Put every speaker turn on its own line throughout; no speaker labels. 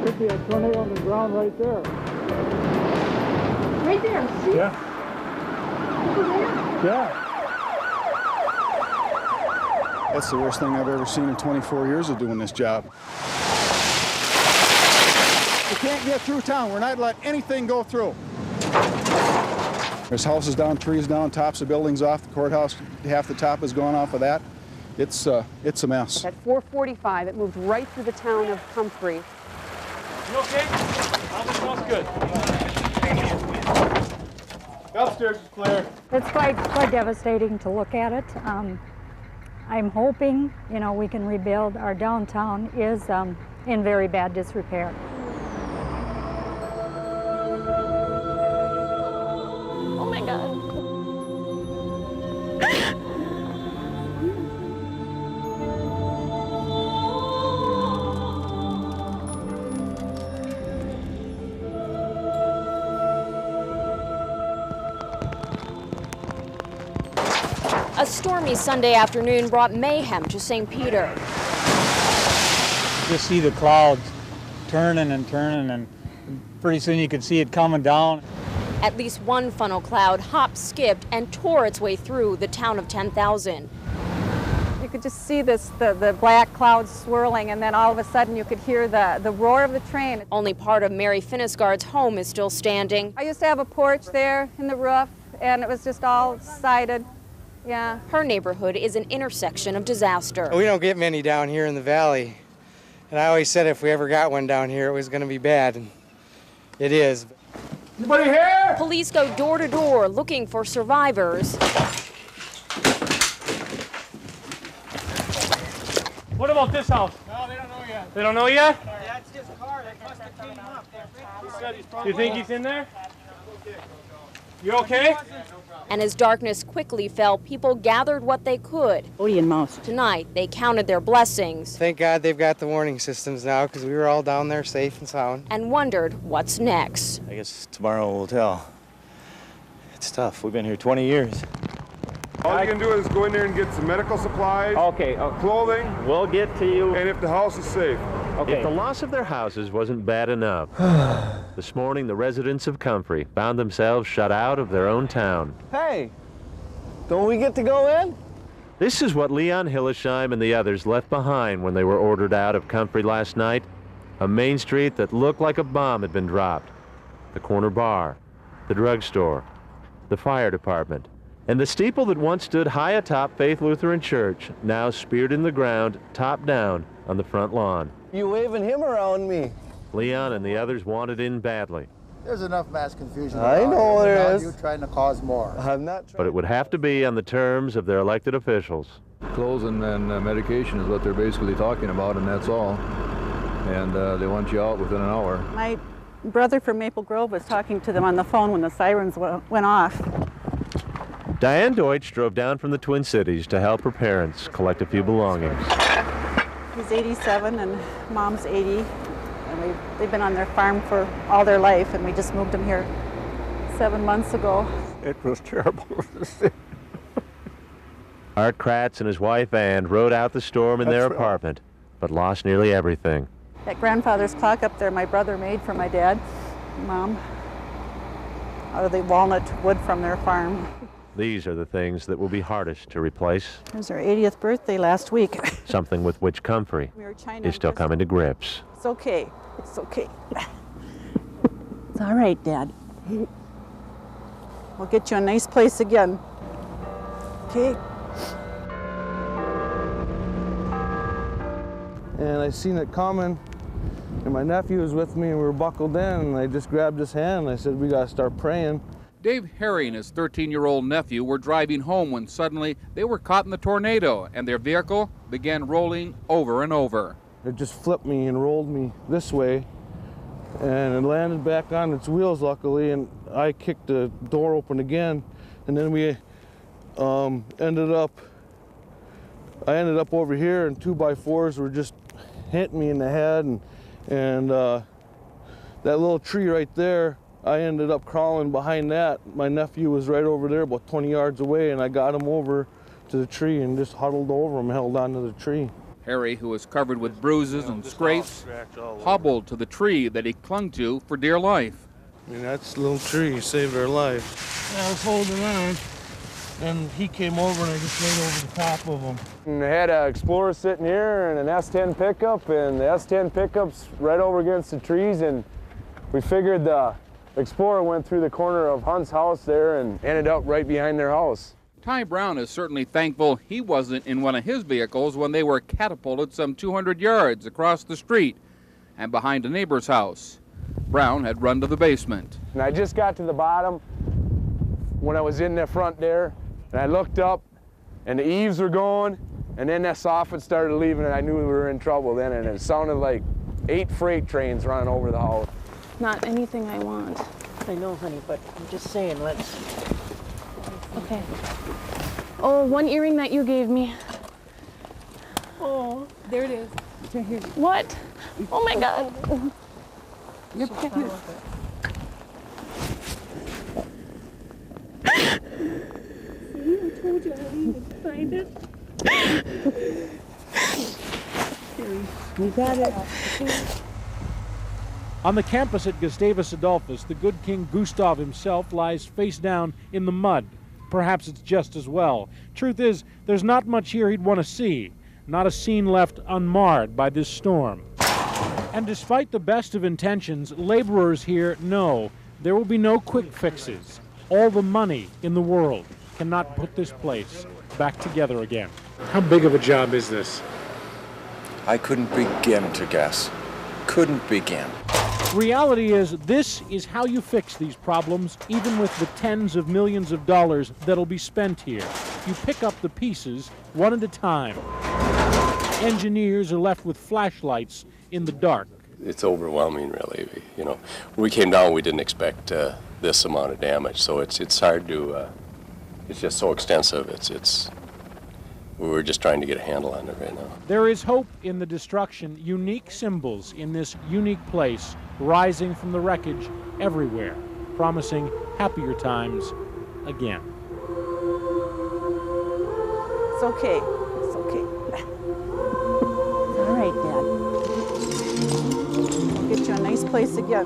Could be a tornado on the ground right there.
Right there, see?
Yeah.
Over there?
Yeah.
That's the worst thing I've ever seen in 24 years of doing this job. We can't get through town. We're not letting anything go through. There's houses down, trees down, tops of buildings off. The courthouse, half the top is gone off of that. It's a mess.
At 4:45, it moved right through the town of Humphrey.
You okay? All this smells good. Upstairs is clear.
It's quite devastating to look at it. I'm hoping, we can rebuild. Our downtown is in very bad disrepair.
Oh my God.
A stormy Sunday afternoon brought mayhem to St. Peter.
Just see the clouds turning and turning, and pretty soon you could see it coming down.
At least one funnel cloud hopped, skipped, and tore its way through the town of 10,000.
You could just see the black clouds swirling, and then all of a sudden you could hear the roar of the train.
Only part of Mary Finisgard's home is still standing.
I used to have a porch there in the roof, and it was just all sided. Yeah.
Her neighborhood is an intersection of disaster.
We don't get many down here in the valley. And I always said if we ever got one down here, it was going to be bad. And it is.
Anybody here?
Police go door to door looking for survivors.
What about this house?
No, they don't know yet.
They don't know yet?
Yeah, it's his car. That must have came up.
You think he's in there? You okay?
And as darkness quickly fell, people gathered what they could.
Odie and Mouse.
Tonight, they counted their blessings
Thank God they've got the warning systems now because we were all down there safe and sound.
and wondered what's next.
I guess tomorrow will tell. It's tough. We've been here 20 years.
All you can do is go in there and get some medical supplies,
Okay,
clothing,
we'll get to you.
and if the house is safe.
Okay.
The loss of their houses wasn't bad enough. This morning, the residents of Comfrey found themselves shut out of their own town.
Hey, don't we get to go in?
This is what Leon Hillesheim and the others left behind when they were ordered out of Comfrey last night. A main street that looked like a bomb had been dropped. The corner bar, the drugstore, the fire department, and the steeple that once stood high atop Faith Lutheran Church, now speared in the ground, top down, on the front lawn.
You waving him around me.
Leon and the others wanted in badly,
There's enough mass confusion.
I know there is.
You're trying to cause more.
I'm not
but it would have to be on the terms of their elected officials.
Clothes and medication is what they're basically talking about, and that's all. And they want you out within an hour.
My brother from Maple Grove was talking to them on the phone when the sirens went off.
Diane Deutsch drove down from the Twin Cities to help her parents collect a few belongings.
He's 87 and Mom's 80. And they've been on their farm for all their life, and we just moved them here 7 months ago.
It was terrible to see.
Art Kratz and his wife Ann rode out the storm in their apartment, but lost nearly everything.
That grandfather's clock up there my brother made for my dad, Mom, out of the walnut wood from their farm.
These are the things that will be hardest to replace,
It was her 80th birthday last week.
something with which Comfrey
We were China
is still coming to grips.
It's okay. It's okay. It's all right, Dad. We'll get you a nice place again. Okay?
And I seen it coming, and my nephew was with me, and we were buckled in, and I just grabbed his hand, and I said, we gotta start praying.
Dave Harry and his 13-year-old nephew were driving home when suddenly they were caught in the tornado, and their vehicle began rolling over and over.
It just flipped me and rolled me this way, and it landed back on its wheels, luckily, and I kicked the door open again, and then we ended up over here, and 2x4s were just hitting me in the head, and that little tree right there, I ended up crawling behind that. My nephew was right over there, about 20 yards away, and I got him over to the tree and just huddled over him, held onto the tree.
Harry, who was covered with bruises and scrapes, hobbled to the tree that he clung to for dear life.
I mean, that little tree saved our life. I was holding on, and he came over, and I just laid over the top of him.
And I had an Explorer sitting here and an S10 pickup, and the S10 pickup's right over against the trees, and we figured the Explorer went through the corner of Hunt's house there and ended up right behind their house.
Ty Brown is certainly thankful he wasn't in one of his vehicles when they were catapulted some 200 yards across the street and behind a neighbor's house. Brown had run to the basement.
And I just got to the bottom when I was in the front there, and I looked up, and the eaves were going, and then that soffit started leaving, and I knew we were in trouble then, and it sounded like 8 freight trains running over the house.
Not anything I want.
I know, honey, but I'm just saying, let's...
Okay. Oh, one earring that you gave me.
Oh, there it is. It's right here.
What? Oh my God.
You're
so
cute. See, I told you I would find it. You got it.
On the campus at Gustavus Adolphus, the good King Gustav himself lies face down in the mud. Perhaps it's just as well. Truth is, there's not much here he'd want to see. Not a scene left unmarred by this storm. And despite the best of intentions, laborers here know there will be no quick fixes. All the money in the world cannot put this place back together again.
How big of a job is this?
I couldn't begin to guess. Couldn't begin.
Reality is, this is how you fix these problems, even with the tens of millions of dollars that'll be spent here. You pick up the pieces one at a time. Engineers are left with flashlights in the dark.
It's overwhelming, really. You know, when we came down, we didn't expect this amount of damage, so it's hard to. It's just so extensive. We're just trying to get a handle on it right now.
There is hope in the destruction, unique symbols in this unique place rising from the wreckage everywhere, promising happier times again.
It's okay. It's okay. All right, Dad. I'll get you a nice place again.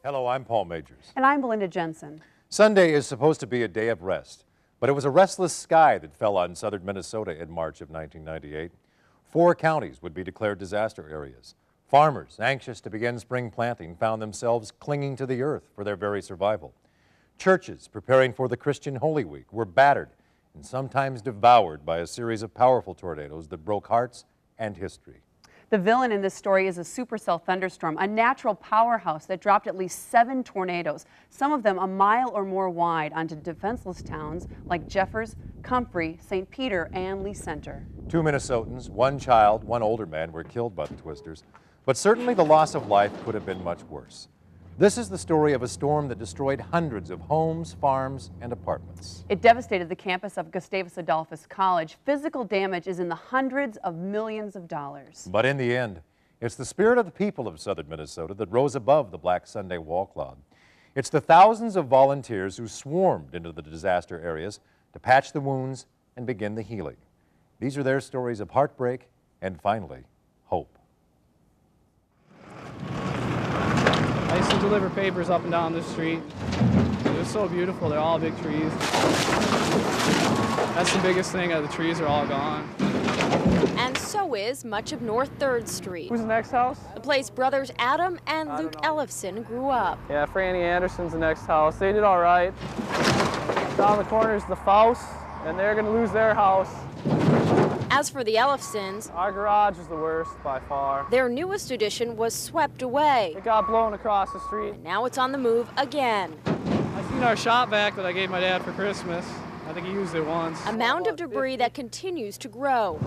Hello, I'm Paul Majors.
And I'm Belinda Jensen.
Sunday is supposed to be a day of rest, but it was a restless sky that fell on southern Minnesota in March of 1998. 4 counties would be declared disaster areas. Farmers, anxious to begin spring planting, found themselves clinging to the earth for their very survival. Churches preparing for the Christian Holy Week were battered and sometimes devoured by a series of powerful tornadoes that broke hearts and history.
The villain in this story is a supercell thunderstorm, a natural powerhouse that dropped at least 7 tornadoes, some of them a mile or more wide, onto defenseless towns like Jeffers, Comfrey, St. Peter, and Lee Center.
2 Minnesotans, 1 child, 1 older man were killed by the twisters, but certainly the loss of life could have been much worse. This is the story of a storm that destroyed hundreds of homes, farms, and apartments.
It devastated the campus of Gustavus Adolphus College. Physical damage is in the hundreds of millions of dollars.
But in the end, it's the spirit of the people of southern Minnesota that rose above the Black Sunday wall cloud. It's the thousands of volunteers who swarmed into the disaster areas to patch the wounds and begin the healing. These are their stories of heartbreak and, finally, hope.
I used to deliver papers up and down this street. It was so beautiful. They're all big trees. That's the biggest thing. The trees are all gone.
And so is much of North 3rd Street.
Who's the next house?
The place brothers Adam and Luke Ellefson grew up.
Yeah, Franny Anderson's the next house. They did all right. Down the corner is the Faust, and they're going to lose their house.
As for the Ellefsons,
our garage is the worst by far.
Their newest addition was swept away.
It got blown across the street.
And now it's on the move again.
I seen our shop vac that I gave my dad for Christmas. I think he used it once.
A mound of debris that continues to grow.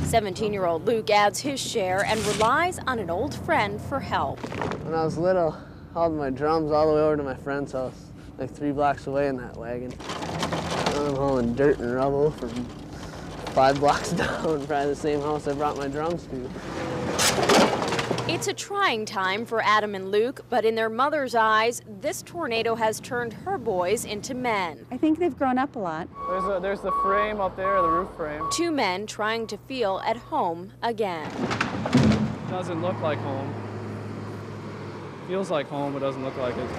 17-year-old Luke adds his share and relies on an old friend for help.
When I was little, I hauled my drums all the way over to my friend's house, like 3 blocks away in that wagon. Now I'm hauling dirt and rubble from 5 blocks down, probably the same house I brought my drums to.
It's a trying time for Adam and Luke, but in their mother's eyes, this tornado has turned her boys into men.
I think they've grown up a lot.
There's the frame up there, the roof frame.
2 men trying to feel at home again.
Doesn't look like home. Feels like home, but doesn't look like it.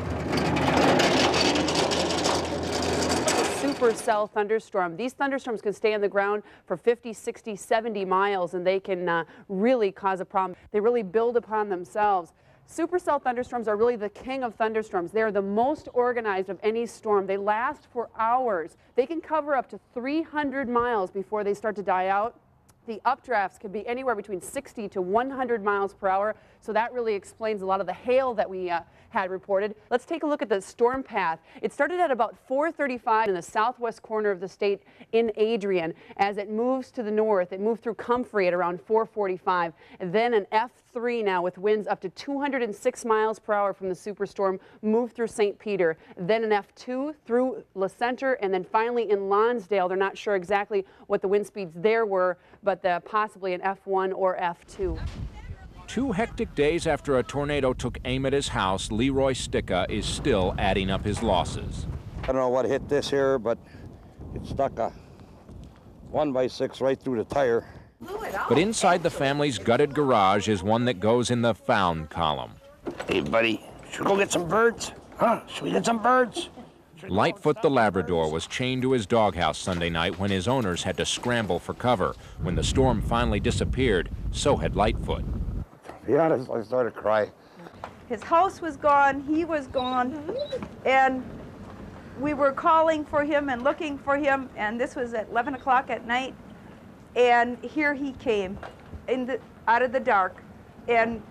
Supercell thunderstorm. These thunderstorms can stay on the ground for 50, 60, 70 miles, and they can really cause a problem. They really build upon themselves. Supercell thunderstorms are really the king of thunderstorms. They are the most organized of any storm. They last for hours. They can cover up to 300 miles before they start to die out. The updrafts can be anywhere between 60 to 100 miles per hour, so that really explains a lot of the hail that we had reported. Let's take a look at the storm path. It started at about 4:35 in the southwest corner of the state in Adrian. As it moves to the north, it moved through Comfrey at around 4:45, and then an F3 now with winds up to 206 miles per hour from the superstorm moved through St. Peter, then an F2 through La Center, and then finally in Lonsdale. They're not sure exactly what the wind speeds there were, but possibly an F1 or F2.
2 hectic days after a tornado took aim at his house, Leroy Sticka is still adding up his losses.
I don't know what hit this here, but it stuck a 1x6 right through the tire.
But inside the family's gutted garage is one that goes in the found column.
Hey, buddy, should we go get some birds? Huh? Should we get some birds?
Lightfoot the Labrador was chained to his doghouse Sunday night when his owners had to scramble for cover. When the storm finally disappeared, so had Lightfoot.
To be honest, I started to cry.
His house was gone, he was gone, and we were calling for him and looking for him, and this was at 11 o'clock at night, and here he came out of the dark, and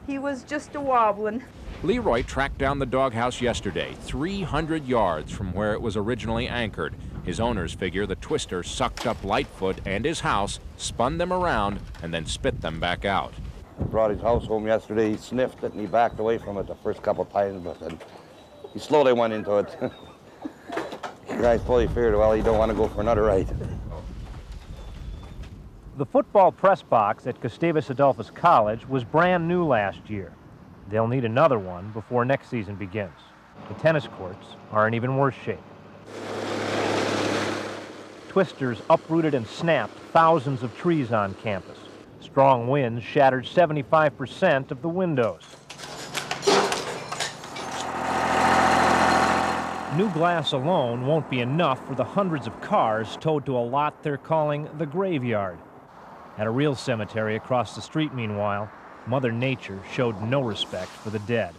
he was just a wobbling.
Leroy tracked down the doghouse yesterday, 300 yards from where it was originally anchored. His owners figure the twister sucked up Lightfoot and his house, spun them around, and then spit them back out.
I brought his house home yesterday. He sniffed it and he backed away from it the first couple times, but then he slowly went into it. The guy fully feared, well, he don't want to go for another ride.
The football press box at Gustavus Adolphus College was brand new last year. They'll need another one before next season begins. The tennis courts are in even worse shape. Twisters uprooted and snapped thousands of trees on campus. Strong winds shattered 75% of the windows. New glass alone won't be enough for the hundreds of cars towed to a lot they're calling the graveyard. At a real cemetery across the street, meanwhile, Mother Nature showed no respect for the dead.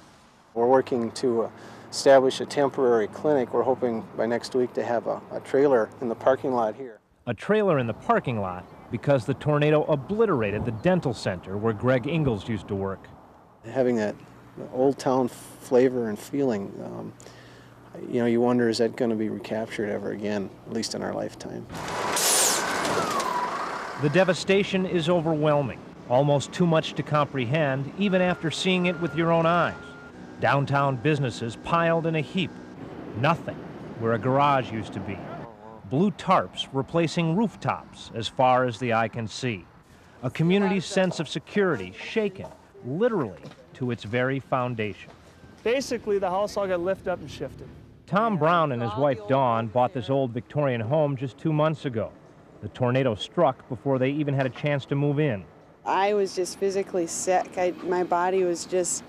We're working to establish a temporary clinic. We're hoping by next week to have a trailer in the parking lot here.
A trailer in the parking lot because the tornado obliterated the dental center where Greg Ingalls used to work.
Having that old town flavor and feeling, you know, you wonder, is that going to be recaptured ever again, at least in our lifetime?
The devastation is overwhelming. Almost too much to comprehend, even after seeing it with your own eyes. Downtown businesses piled in a heap. Nothing where a garage used to be. Blue tarps replacing rooftops as far as the eye can see. A community's sense of security shaken, literally, to its very foundation.
Basically, the house all got lifted up and shifted.
Tom Brown and his wife Dawn bought this old Victorian home just 2 months ago. The tornado struck before they even had a chance to move in.
I was just physically sick. My body was just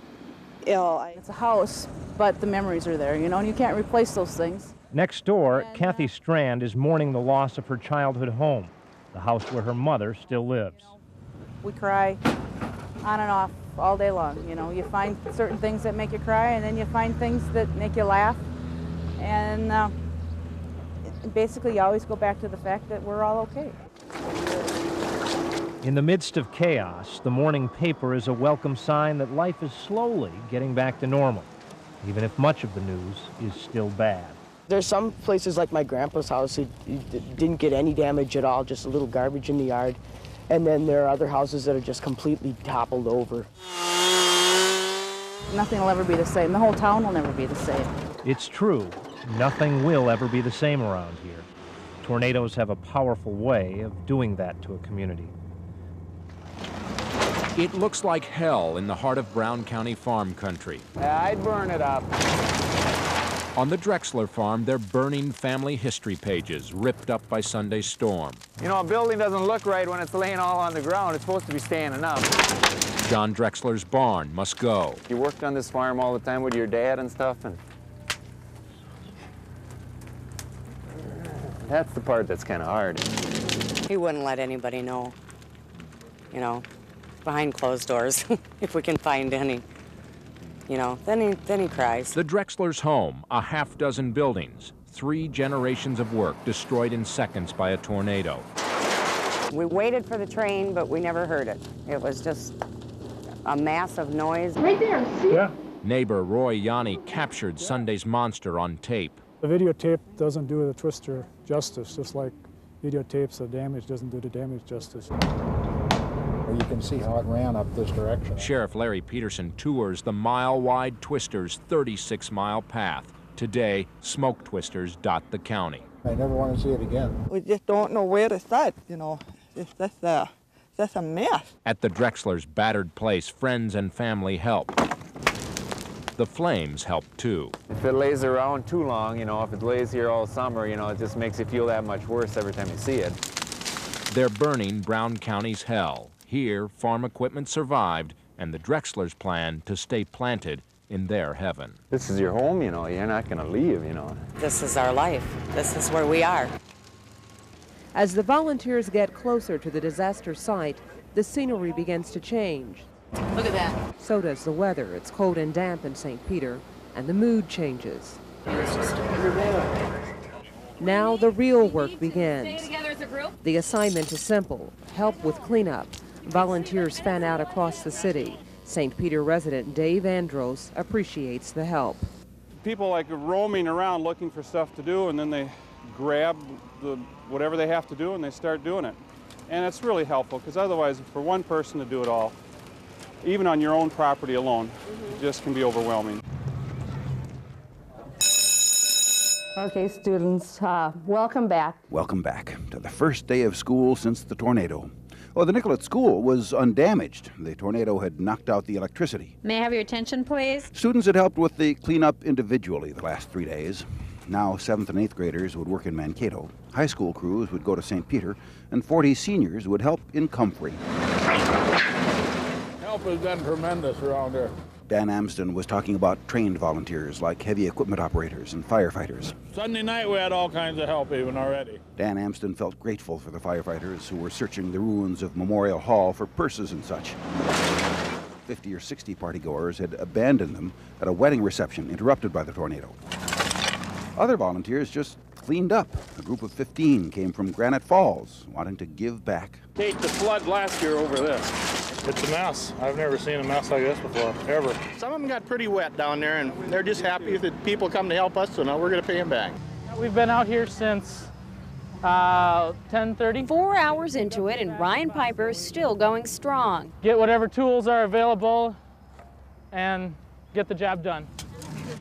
ill. It's a house, but the memories are there, you know, and you can't replace those things.
Next door, Kathy Strand is mourning the loss of her childhood home, the house where her mother still lives.
We cry on and off all day long, you know. You find certain things that make you cry, and then you find things that make you laugh. And
basically you always go back to the fact that we're all okay.
In the midst of chaos, the morning paper is a welcome sign that life is slowly getting back to normal, even if much of the news is still bad.
There's some places like my grandpa's house that didn't get any damage at all, just a little garbage in the yard. And then there are other houses that are just completely toppled over.
Nothing will ever be the same. The whole town will never be the same.
It's true, nothing will ever be the same around here. Tornadoes have a powerful way of doing that to a community.
It looks like hell in the heart of Brown County farm country.
Yeah, I'd burn it up.
On the Drexler farm, they're burning family history pages ripped up by Sunday's storm.
You know, a building doesn't look right when it's laying all on the ground. It's supposed to be standing up.
John Drexler's barn must go.
You worked on this farm all the time with your dad and stuff, and that's the part that's kind of hard.
He wouldn't let anybody know, you know, behind closed doors, if we can find any. You know, then he cries.
The Drexler's home, a half-dozen buildings, 3 generations of work destroyed in seconds by a tornado.
We waited for the train, but we never heard it. It was just a massive noise.
Right there, see?
Yeah.
Neighbor Roy Yanni captured Sunday's monster on tape.
The videotape doesn't do the twister justice, just like videotapes of damage doesn't do the damage justice.
You can see how it ran up this direction.
Sheriff Larry Peterson tours the mile-wide Twister's 36-mile path. Today, smoke twisters dot the county.
I never want to see it again.
We just don't know where to start, you know. It's just a mess.
At the Drexler's battered place, friends and family help. The flames help too.
If it lays around too long, you know, if it lays here all summer, you know, it just makes you feel that much worse every time you see it.
They're burning Brown County's hell. Here, farm equipment survived, and the Drexlers plan to stay planted in their heaven.
This is your home, you know. You're not going to leave, you know.
This is our life. This is where we are.
As the volunteers get closer to the disaster site, the scenery begins to change.
Look at that.
So does the weather. It's cold and damp in St. Peter, and the mood changes. Now the real work begins. The assignment is simple: help with cleanup. Volunteers fan out across the city. St. Peter resident Dave Andros appreciates the help.
People like roaming around looking for stuff to do, and then they grab whatever they have to do and they start doing it. And it's really helpful, because otherwise for one person to do it all, even on your own property alone, it just can be overwhelming.
Okay, students, welcome back.
Welcome back to the first day of school since the tornado. Well, the Nicollet School was undamaged. The tornado had knocked out the electricity.
May I have your attention, please?
Students had helped with the cleanup individually the last 3 days. Now 7th and 8th graders would work in Mankato. High school crews would go to St. Peter, and 40 seniors would help in Comfrey.
Help has been tremendous around here.
Dan Amsden was talking about trained volunteers like heavy equipment operators and firefighters.
Sunday night we had all kinds of help even already.
Dan Amsden felt grateful for the firefighters who were searching the ruins of Memorial Hall for purses and such. 50 or 60 partygoers had abandoned them at a wedding reception interrupted by the tornado. Other volunteers just cleaned up. A group of 15 came from Granite Falls, wanting to give back.
Kate, the flood last year over this. It's a mess. I've never seen a mess like this before, ever.
Some of them got pretty wet down there, and they're just happy that people come to help us, so now we're going to pay them back.
We've been out here since 10:30.
4 hours into it, and Ryan Piper is still going strong.
Get whatever tools are available and get the job done.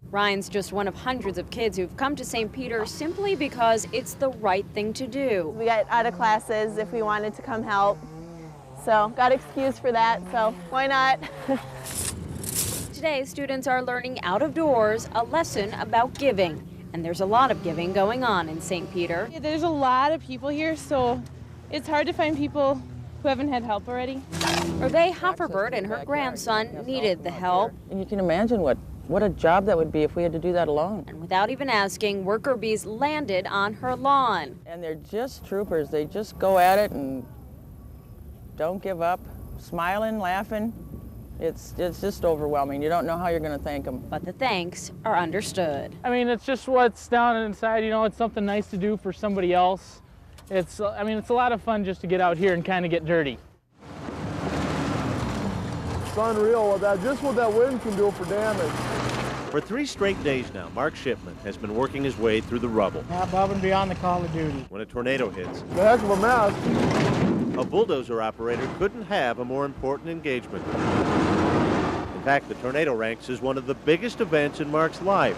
Ryan's just one of hundreds of kids who've come to St. Peter simply because it's the right thing to do.
We got out of classes if we wanted to come help. So got excused for that, so why not?
Today, students are learning out of doors a lesson about giving. And there's a lot of giving going on in St. Peter.
Yeah, there's a lot of people here, so it's hard to find people who haven't had help already.
Hervé Hofferbert and her grandson needed the help.
And you can imagine what a job that would be if we had to do that alone.
And without even asking, worker bees landed on her lawn.
And they're just troopers. They just go at it and don't give up, smiling, laughing. It's just overwhelming. You don't know how you're going to thank them.
But the thanks are understood.
I mean, it's just what's down inside, you know, it's something nice to do for somebody else. It's a lot of fun just to get out here and kind of get dirty.
It's unreal just what that wind can do for damage.
For 3 straight days now, Mark Shipman has been working his way through the rubble.
Above and beyond the call of duty.
When a tornado hits,
The heck of a mess.
a bulldozer operator couldn't have a more important engagement. In fact, the tornado ranks as one of the biggest events in Mark's life.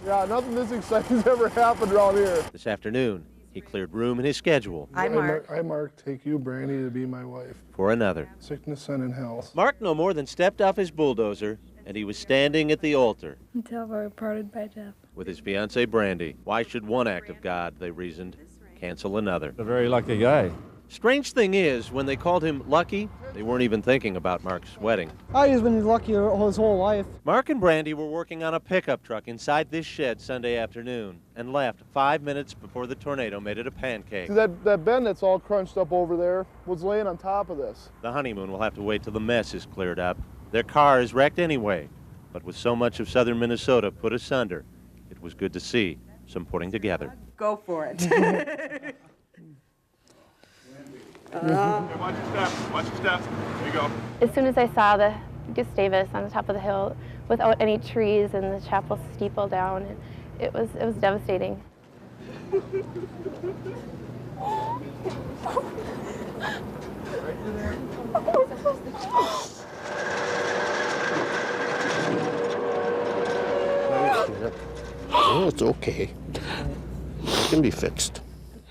Yeah, nothing this exciting's ever happened around here.
This afternoon, he cleared room in his schedule
I, Mark, take you, Brandy, to be my wife.
for another.
Sickness, sin, and health.
Mark no more than stepped off his bulldozer, and he was standing at the altar
Until we're parted by death.
with his fiancée Brandy. Why should one act of God, they reasoned, cancel another?
A very lucky guy.
Strange thing is, when they called him lucky, they weren't even thinking about Mark's wedding.
He's been lucky his whole life.
Mark and Brandy were working on a pickup truck inside this shed Sunday afternoon and left 5 minutes before the tornado made it a pancake.
See, that bend that's all crunched up over there was laying on top of this.
The honeymoon will have to wait till the mess is cleared up. Their car is wrecked anyway, but with so much of southern Minnesota put asunder, it was good to see some putting together.
Go for it.
Watch your steps. Watch your steps. There you go.
As soon as I saw the Gustavus on the top of the hill without any trees and the chapel steeple down, it was devastating.
Oh, it's okay. It can be fixed.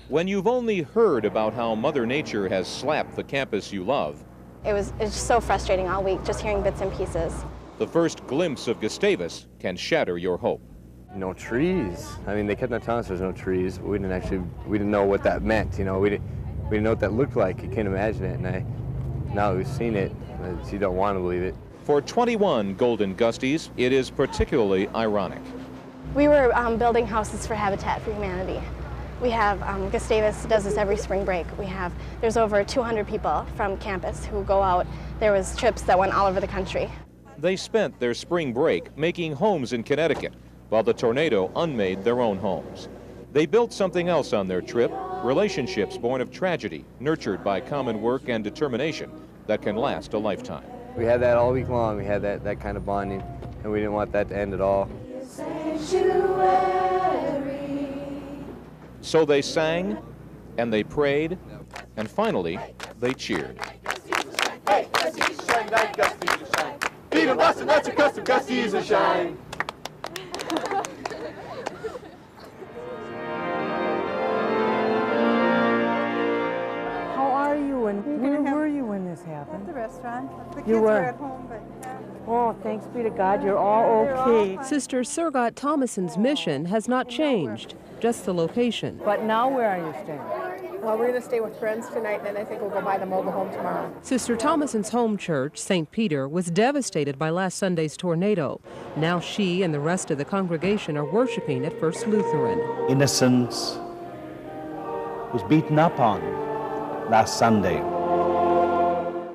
When you've only heard about how Mother Nature has slapped the campus you love,
It's just so frustrating all week, just hearing bits and pieces.
the first glimpse of Gustavus can shatter your hope.
No trees. I mean, they kept on telling us there's no trees, but we didn't know what that meant. You know, we didn't know what that looked like. You can't imagine it. And now we've seen it, you don't want to believe it.
For 21 Golden Gusties, it is particularly ironic.
We were building houses for Habitat for Humanity. We have, Gustavus does this every spring break. There's over 200 people from campus who go out. There was trips that went all over the country.
They spent their spring break making homes in Connecticut, while the tornado unmade their own homes. They built something else on their trip, relationships born of tragedy, nurtured by common work and determination that can last a lifetime.
We had that all week long. We had that kind of bonding, and we didn't want that to end at all.
So they sang, and they prayed, and finally, they cheered.
Hey, Gusties shine, night Gusties shine. Feed 'em bustin', that's a custom Gusties a shine.
How are you and where were you when this happened?
At the restaurant. The kids
You
were
were
at home, but
Oh, thanks be to God, you're all okay.
Sister Surgot Thomason's mission has not changed, just the location.
But now where are you staying?
well, we're going to stay with friends tonight, and then I think we'll go by the mobile home tomorrow.
Sister Thomason's home church, St. Peter, was devastated by last Sunday's tornado. Now she and the rest of the congregation are worshiping at First Lutheran.
Innocence was beaten up on last Sunday.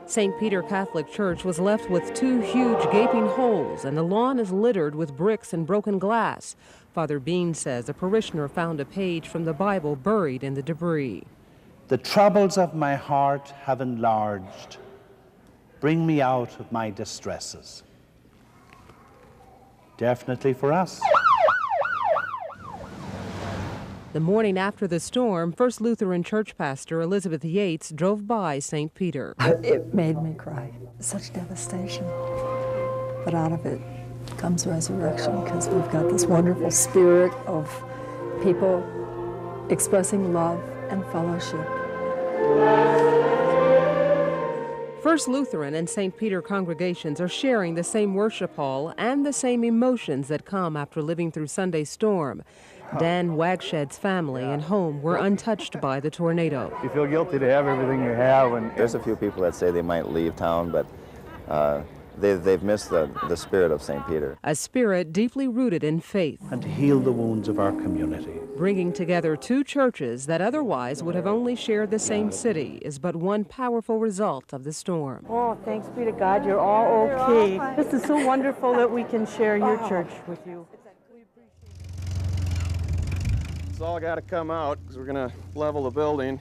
St. Peter Catholic Church was left with 2 huge gaping holes, and the lawn is littered with bricks and broken glass. Father Bean says a parishioner found a page from the Bible buried in the debris.
The troubles of my heart have enlarged. Bring me out of my distresses. Definitely for us.
The morning after the storm, First Lutheran Church pastor Elizabeth Yates drove by St. Peter.
It made me cry. Such devastation. But out of it comes resurrection, because we've got this wonderful spirit of people expressing love and fellowship.
First Lutheran and St. Peter congregations are sharing the same worship hall and the same emotions that come after living through Sunday's storm. Dan Wagshed's family and home were untouched by the tornado.
You feel guilty to have everything you have. And
there's a few people that say they might leave town, but they've missed the spirit of St. Peter.
A spirit deeply rooted in faith.
And to heal the wounds of our community.
Bringing together two churches that otherwise would have only shared the same city is but one powerful result of the storm.
Oh, thanks be to God, you're all okay. This is so wonderful that we can share your church with you.
It's all got to come out because we're going to level the building.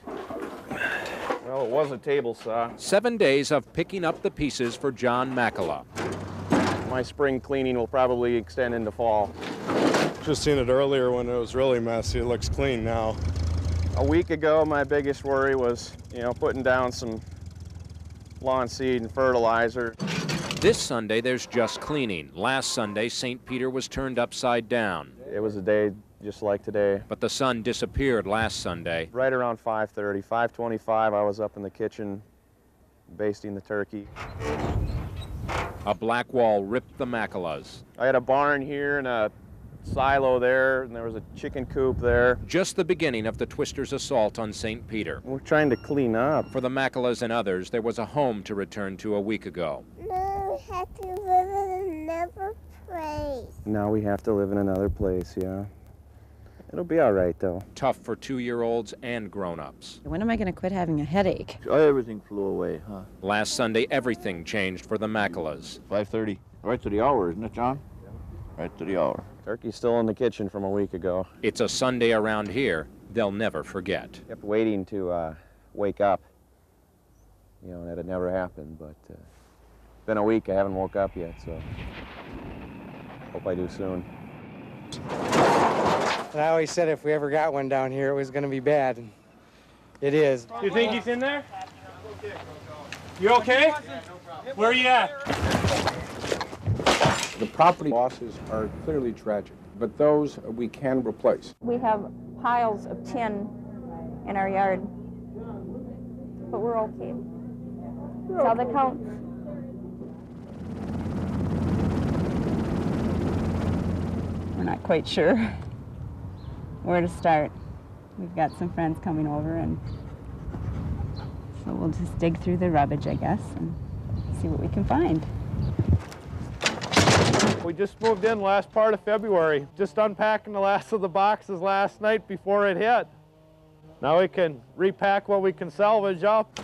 Well, it was a table saw.
7 days of picking up the pieces for John Makala.
My spring cleaning will probably extend into fall.
Just seen it earlier when it was really messy. It looks clean now.
A week ago, my biggest worry was, putting down some lawn seed and fertilizer.
This Sunday, there's just cleaning. Last Sunday, St. Peter was turned upside down.
It was a day just like today.
But the sun disappeared last Sunday.
Right around 5:30, 5:25, I was up in the kitchen basting the turkey.
A black wall ripped the Makalas.
I had a barn here and a silo there, and there was a chicken coop there.
Just the beginning of the Twisters' assault on St. Peter.
We're trying to clean up.
For the Makalas and others, there was a home to return to a week ago.
No, we have to live in another place.
Now we have to live in another place, yeah. It'll be all right, though.
Tough for 2-year-olds and grown-ups.
When am I going to quit having a headache?
Everything flew away, huh?
Last Sunday, everything changed for the Makalas.
5:30. Right to the hour, isn't it, John? Right to the hour.
Turkey's still in the kitchen from a week ago.
It's a Sunday around here they'll never forget.
Kept waiting to wake up. That had never happened, but it's been a week. I haven't woke up yet, so hope I do soon.
And I always said if we ever got one down here, it was going to be bad. And it is.
Do you think he's in there? You okay? Where are you at?
The property losses are clearly tragic, but those we can replace.
We have piles of tin in our yard, but we're okay. That's all that counts.
We're not quite sure where to start. We've got some friends coming over, and so we'll just dig through the rubbish, I guess, and see what we can find.
We just moved in last part of February, just unpacking the last of the boxes last night before it hit. Now we can repack what we can salvage up.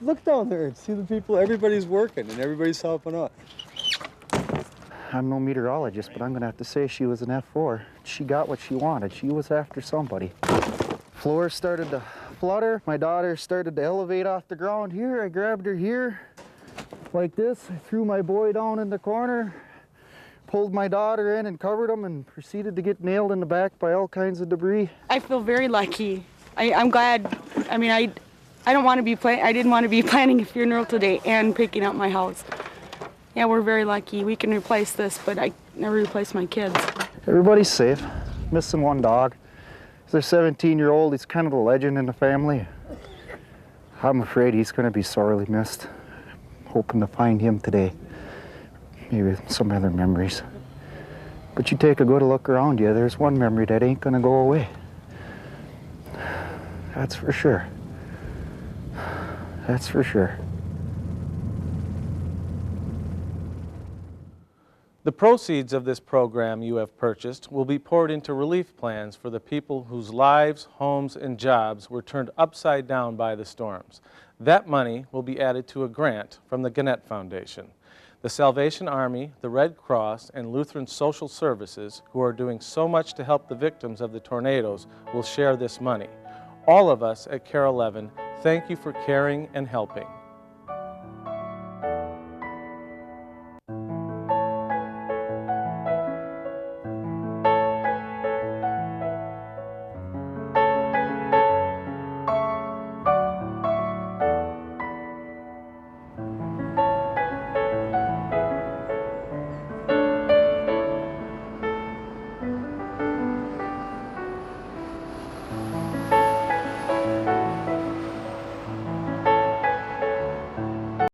Look down there and see the people. Everybody's working and everybody's helping out.
I'm no meteorologist, but I'm going to have to say she was an F4. She got what she wanted. She was after somebody. Floor started to flutter. My daughter started to elevate off the ground here. I grabbed her here like this. I threw my boy down in the corner, pulled my daughter in and covered him, and proceeded to get nailed in the back by all kinds of debris.
I feel very lucky. I'm glad. I mean, I didn't want to be planning a funeral today and picking up my house. Yeah, we're very lucky. We can replace this, but I never replace my kids.
Everybody's safe. Missing one dog. Their 17-year-old, he's kind of the legend in the family. I'm afraid he's going to be sorely missed. Hoping to find him today. Maybe some other memories. But you take a good look around you, there's one memory that ain't going to go away. That's for sure. That's for sure.
The proceeds of this program you have purchased will be poured into relief plans for the people whose lives, homes, and jobs were turned upside down by the storms. That money will be added to a grant from the Gannett Foundation. The Salvation Army, the Red Cross, and Lutheran Social Services, who are doing so much to help the victims of the tornadoes, will share this money. All of us at KARE 11 thank you for caring and helping.